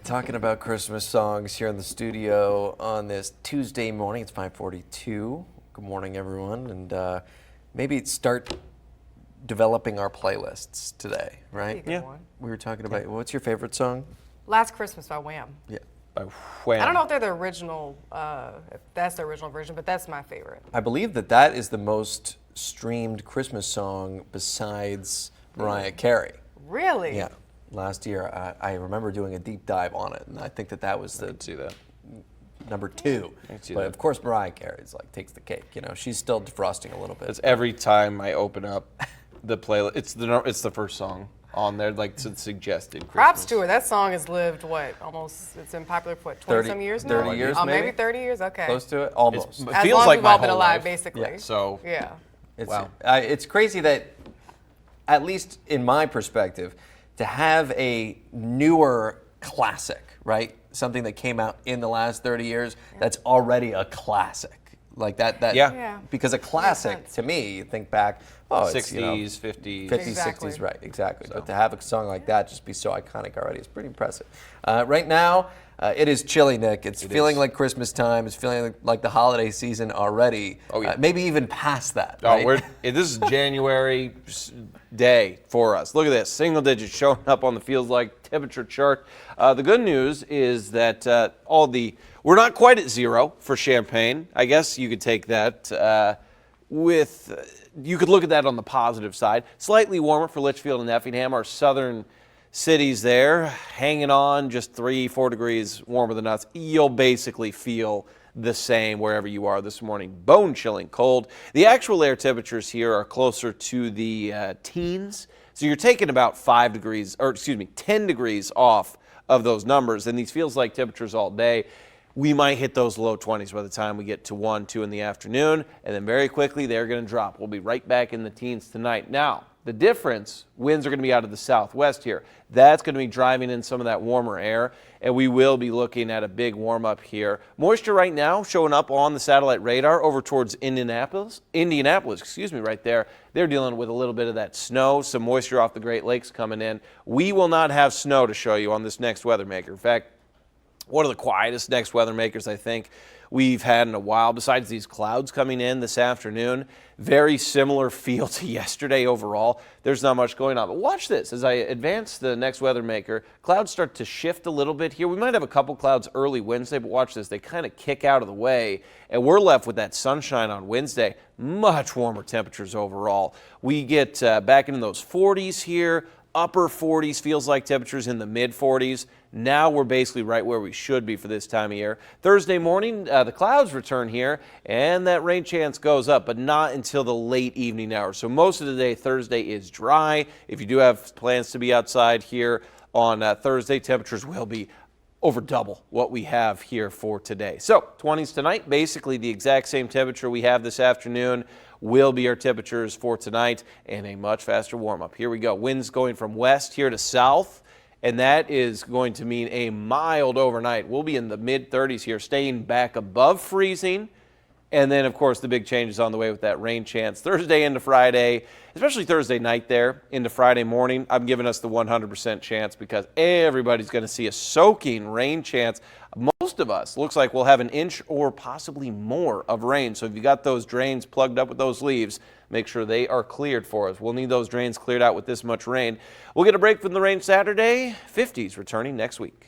talking about Christmas songs here in the studio on this Tuesday morning. It's 5:42. Good morning, everyone, and maybe start developing our playlists today, right? Yeah. We were talking about, what's your favorite song? Last Christmas by Wham. Yeah. By Wham. I don't know if they're the original, if that's the original version, but that's my favorite. I believe that is the most streamed Christmas song besides Mariah Carey. Really? Yeah. Last year, I remember doing a deep dive on it, and I think that was the number 2. But of course, Mariah Carey's takes the cake. You know, she's still defrosting a little bit. It's every time I open up the playlist, it's the first song on there, suggested Christmas. Props to her. That song has lived, it's been popular for 20-some years now? 30 years, Oh, maybe? maybe 30 years? Okay. Close to it? Almost. It As feels long like as we've my all been whole alive, life. basically. Yeah. So Yeah. wow. It's crazy that, at least in my perspective, to have a newer classic, right? Something that came out in the last 30 years, that's already a classic. Like that. Yeah. Because a classic, to me, you think back, it's 60s, 50s. 50s, Exactly. 60s, right, exactly. So. But to have a song like that just be so iconic already is pretty impressive. Right now, it is chilly, Nick. It's feeling like Christmas time. It's feeling like the holiday season already. Oh, yeah. Maybe even past that. Right? Oh, this is January day for us. Look at this, single digits showing up on the feels like temperature chart. The good news is that we're not quite at 0 for Champaign. I guess you could take that you could look at that on the positive side. Slightly warmer for Litchfield and Effingham, our southern cities there, hanging on just 3-4 degrees warmer than us. You'll basically feel the same wherever you are this morning. Bone chilling cold. The actual air temperatures here are closer to the teens. So you're taking about 10 degrees off of those numbers. And these feels like temperatures all day. We might hit those low 20s by the time we get to 1, 2 in the afternoon. And then very quickly, they're going to drop. We'll be right back in the teens tonight. Now, the difference, winds are going to be out of the southwest here. That's going to be driving in some of that warmer air, and we will be looking at a big warm-up here. Moisture right now showing up on the satellite radar over towards Indianapolis, right there. They're dealing with a little bit of that snow, some moisture off the Great Lakes coming in. We will not have snow to show you on this next weather maker. In fact, one of the quietest next weather makers I think we've had in a while, besides these clouds coming in this afternoon. Very similar feel to yesterday overall. There's not much going on. But watch this. As I advance the next weather maker, clouds start to shift a little bit here. We might have a couple clouds early Wednesday, but watch this. They kind of kick out of the way, and we're left with that sunshine on Wednesday. Much warmer temperatures overall. We get back into those 40s here. Upper 40s, feels like temperatures in the mid 40s. Now we're basically right where we should be for this time of year. Thursday morning, the clouds return here, and that rain chance goes up, but not until the late evening hours. So most of the day, Thursday is dry. If you do have plans to be outside here on Thursday, temperatures will be over double what we have here for today. So 20s tonight, basically the exact same temperature we have this afternoon will be our temperatures for tonight, and a much faster warm-up. Here we go. Winds going from west here to south, and that is going to mean a mild overnight. We'll be in the mid-30s here, staying back above freezing. And then, of course, the big change is on the way with that rain chance Thursday into Friday, especially Thursday night there into Friday morning. I'm giving us the 100% chance because everybody's going to see a soaking rain chance. Most of us, looks like we'll have an inch or possibly more of rain. So if you got those drains plugged up with those leaves, make sure they are cleared for us. We'll need those drains cleared out with this much rain. We'll get a break from the rain Saturday. 50s returning next week.